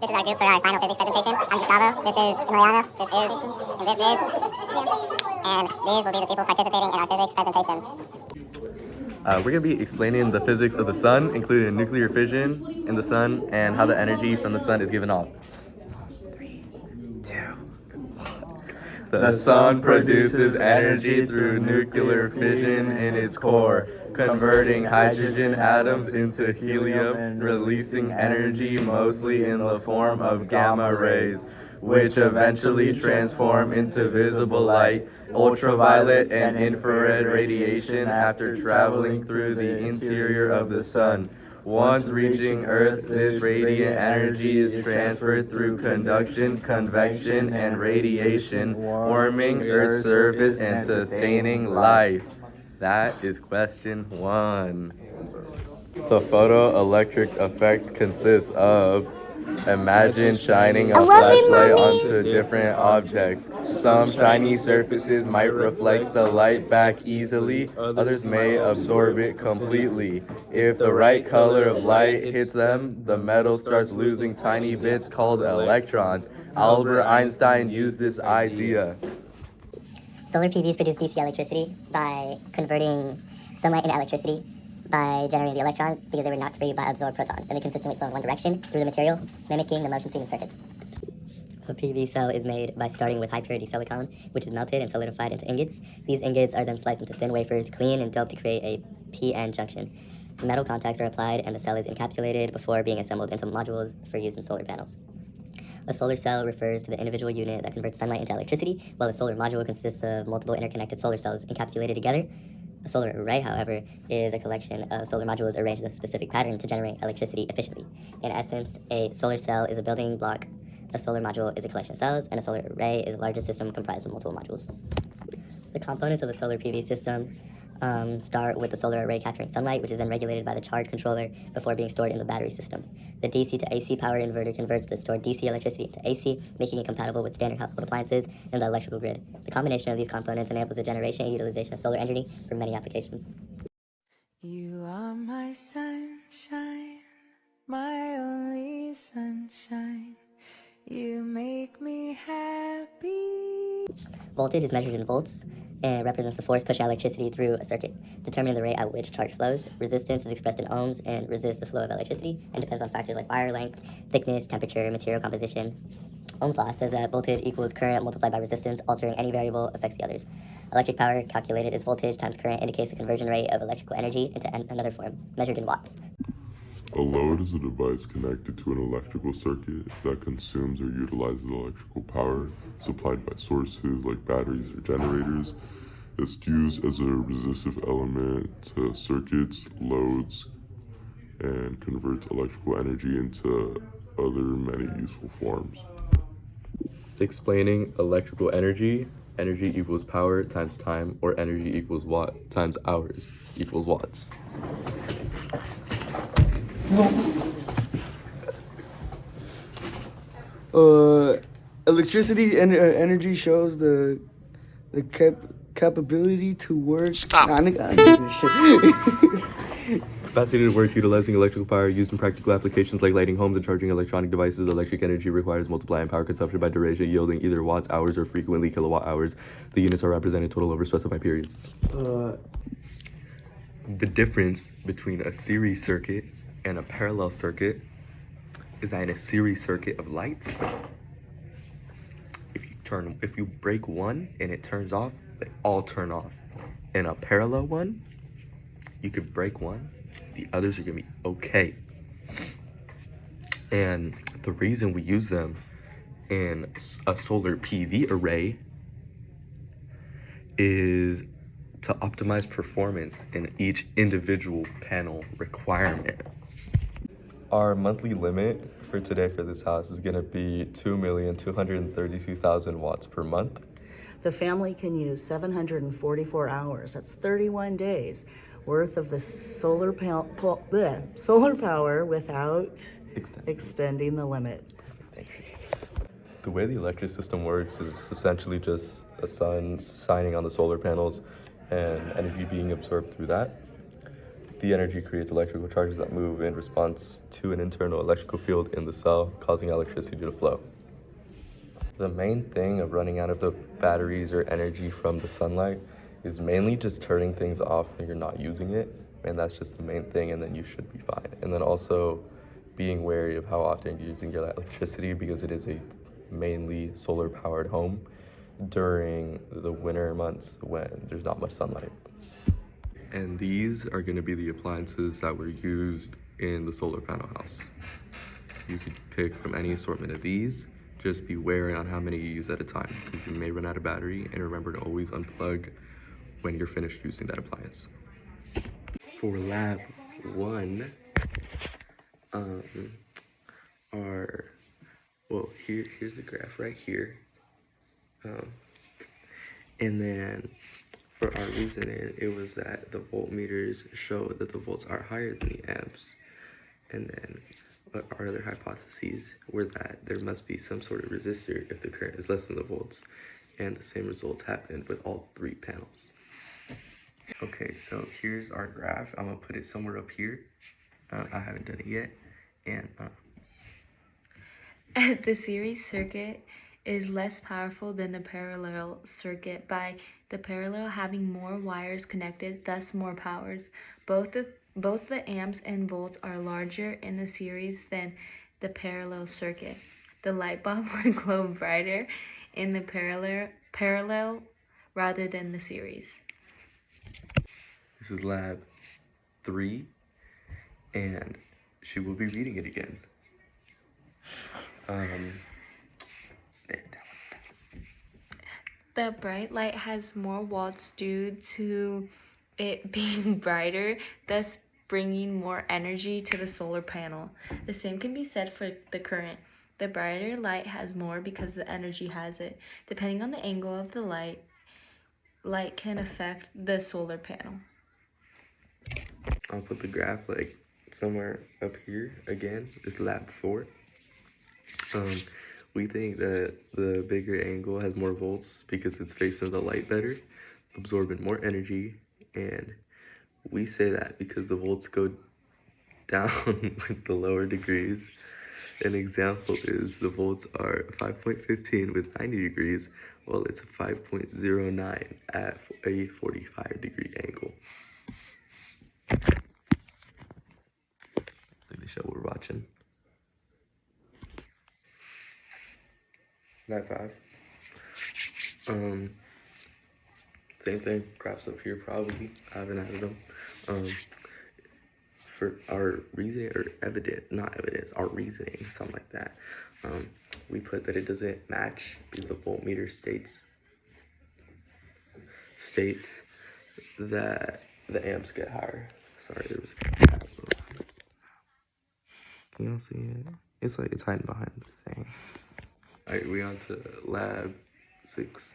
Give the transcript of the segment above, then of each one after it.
This is our group for our final physics presentation. I'm Gustavo, this is Mariano, this is, and this is, and these will be the people participating in our physics presentation. We're going to be explaining the physics of the sun, including nuclear fission in the sun and how the energy from the sun is given off. 3, 2, 1. The sun produces energy through nuclear fission in its core, converting hydrogen atoms into helium and releasing energy mostly in the form of gamma rays, which eventually transform into visible light, ultraviolet, and infrared radiation after traveling through the interior of the sun. Once reaching Earth, this radiant energy is transferred through conduction, convection, and radiation, warming Earth's surface and sustaining life. That is question 1. The photoelectric effect consists of: imagine shining a flashlight onto different objects. Some shiny surfaces might reflect the light back easily, others may absorb it completely. If the right color of light hits them, the metal starts losing tiny bits called electrons. Albert Einstein used this idea. Solar PVs produce DC electricity by converting sunlight into electricity by generating the electrons because they were knocked free by absorbed protons, and they consistently flow in one direction through the material, mimicking the motion seen in circuits. A PV cell is made by starting with high-purity silicon, which is melted and solidified into ingots. These ingots are then sliced into thin wafers, cleaned and doped to create a p-n junction. Metal contacts are applied and the cell is encapsulated before being assembled into modules for use in solar panels. A solar cell refers to the individual unit that converts sunlight into electricity, while a solar module consists of multiple interconnected solar cells encapsulated together. A solar array, however, is a collection of solar modules arranged in a specific pattern to generate electricity efficiently. In essence, a solar cell is a building block, a solar module is a collection of cells, and a solar array is a larger system comprised of multiple modules. The components of a solar PV system start with the solar array capturing sunlight, which is then regulated by the charge controller before being stored in the battery system. The DC to AC power inverter converts the stored DC electricity to AC, making it compatible with standard household appliances and the electrical grid. The combination of these components enables the generation and utilization of solar energy for many applications. You are my sunshine, my only sunshine. You make me happy. Voltage is measured in volts and represents the force pushing electricity through a circuit, determining the rate at which charge flows. Resistance is expressed in ohms and resists the flow of electricity and depends on factors like wire length, thickness, temperature, material composition. Ohm's law says that voltage equals current multiplied by resistance, altering any variable affects the others. Electric power, calculated as voltage times current, indicates the conversion rate of electrical energy into another form, measured in watts. A load is a device connected to an electrical circuit that consumes or utilizes electrical power supplied by sources like batteries or generators. It's used as a resistive element to circuits, loads, and converts electrical energy into other many useful forms. Explaining electrical energy: energy equals power times time, or energy equals watt times hours equals watts. Electricity and energy shows the capability to work. Stop. Capacity to work utilizing electrical power used in practical applications like lighting homes and charging electronic devices. Electric energy requires multiplying power consumption by duration, yielding either watts, hours, or frequently kilowatt hours. The units are represented total over specified periods. The difference between a series circuit and a parallel circuit is that in a series circuit of lights, if you break one and it turns off, they all turn off. In a parallel one, you could break one, the others are gonna be okay. And the reason we use them in a solar PV array is to optimize performance in each individual panel requirement. Our monthly limit for today for this house is gonna be 2,232,000 watts per month. The family can use 744 hours, that's 31 days worth of the solar power without extending the limit. The way the electric system works is essentially just a sun shining on the solar panels and energy being absorbed through that. The energy creates electrical charges that move in response to an internal electrical field in the cell, causing electricity to flow. The main thing of running out of the batteries or energy from the sunlight is mainly just turning things off when you're not using it, and that's just the main thing, and then you should be fine. And then also being wary of how often you're using your electricity, because it is a mainly solar powered home during the winter months when there's not much sunlight. And these are going to be the appliances that were used in the solar panel house. You could pick from any assortment of these. Just be wary on how many you use at a time, because you may run out of battery, and remember to always unplug when you're finished using that appliance. For lab 1, here's the graph right here. And then for our reasoning, it was that the voltmeters show that the volts are higher than the amps. And then our other hypotheses were that there must be some sort of resistor if the current is less than the volts. And the same results happened with all 3 panels. Okay, so here's our graph. I'm gonna put it somewhere up here. I haven't done it yet. And The series circuit is less powerful than the parallel circuit by the parallel having more wires connected, thus more powers. Both the amps and volts are larger in the series than the parallel circuit. The light bulb would glow brighter in the parallel rather than the series. this is lab 3, and she will be reading it again. The bright light has more watts due to it being brighter, thus bringing more energy to the solar panel. The same can be said for the current. The brighter light has more because the energy has it. Depending on the angle of the light can affect the solar panel. I'll put the graph like somewhere up here again. It's lab 4. We think that the bigger angle has more volts because it's facing the light better, absorbing more energy, and we say that because the volts go down with the lower degrees. An example is the volts are 5.15 with 90 degrees, while it's 5.09 at a 45 degree angle. Like the show we're watching. Lab 5. Same thing, graphs up here probably. I haven't added them. For our reasoning, or our reasoning, something like that. We put that it doesn't match because the voltmeter states that the amps get higher. Sorry, there was a cat. Can y'all see it? It's like it's hiding behind the thing. Alright, we on to lab 6.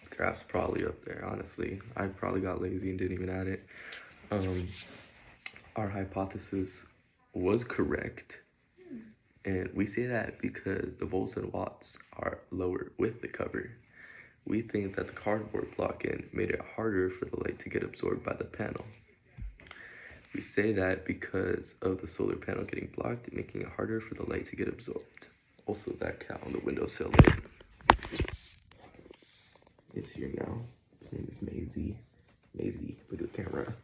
Graph's probably up there, honestly. I probably got lazy and didn't even add it. Our hypothesis was correct, and we say that because the volts and watts are lower with the cover. We think that the cardboard block-in made it harder for the light to get absorbed by the panel. We say that because of the solar panel getting blocked, making it harder for the light to get absorbed. Also, that cat on the windowsill lid. It's here now. Its name is Maisie. Maisie, look at the camera.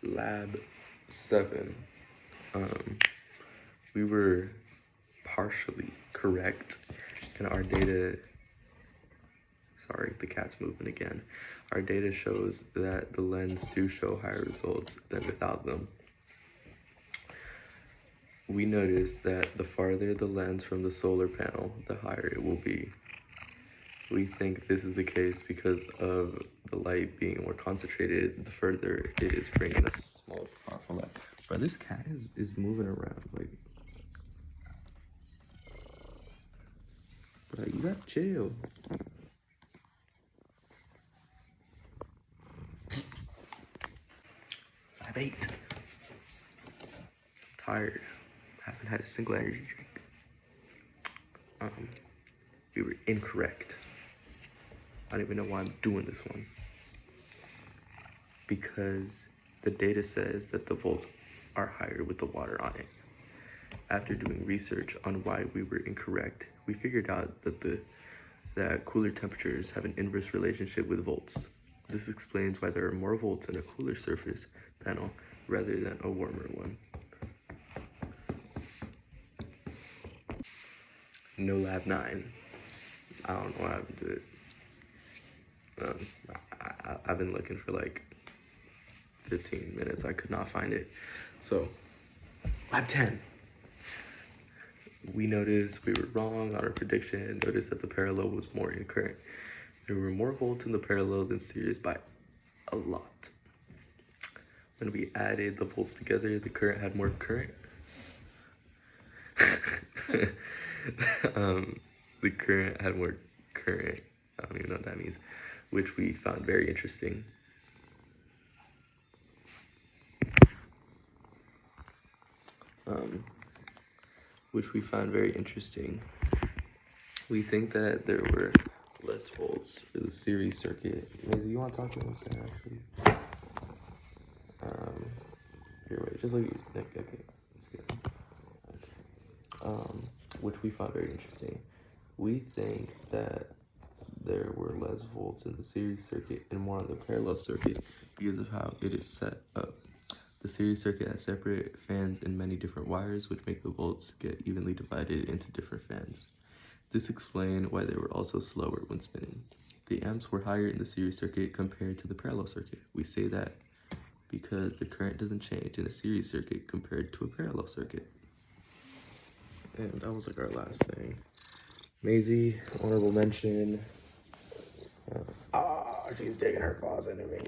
Lab 7. We were partially correct, and our data, sorry, the cat's moving again. Our data shows that the lens do show higher results than without them. We noticed that the farther the lens from the solar panel, the higher it will be. We think this is the case because of the light being more concentrated, the further it is bringing a smaller powerful light. But this cat is moving around, like, bro, you gotta chill. Lab 8. tired. Haven't had a single energy drink. We were incorrect. I don't even know why I'm doing this one. Because the data says that the volts are higher with the water on it. After doing research on why we were incorrect, we figured out that cooler temperatures have an inverse relationship with volts. This explains why there are more volts in a cooler surface panel rather than a warmer one. No Lab 9. I don't know what happened to it. I've been looking for like 15 minutes. I could not find it. So, Lab 10. We noticed we were wrong on our prediction. Noticed that the parallel was more in current. There were more volts in the parallel than series by a lot. When we added the volts together, the current had more current. The current had more current. I don't even know what that means, which we found very interesting. We think that there were less volts for the series circuit. Maisie, you want to talk to this guy actually? Here, wait, just like, okay, let's get it. Okay. Which we found very interesting. We think that there were less volts in the series circuit and more on the parallel circuit because of how it is set up. The series circuit has separate fans and many different wires, which make the volts get evenly divided into different fans. This explains why they were also slower when spinning. The amps were higher in the series circuit compared to the parallel circuit. We say that because the current doesn't change in a series circuit compared to a parallel circuit. And that was like our last thing. Maisie, honorable mention. She's digging her claws into me.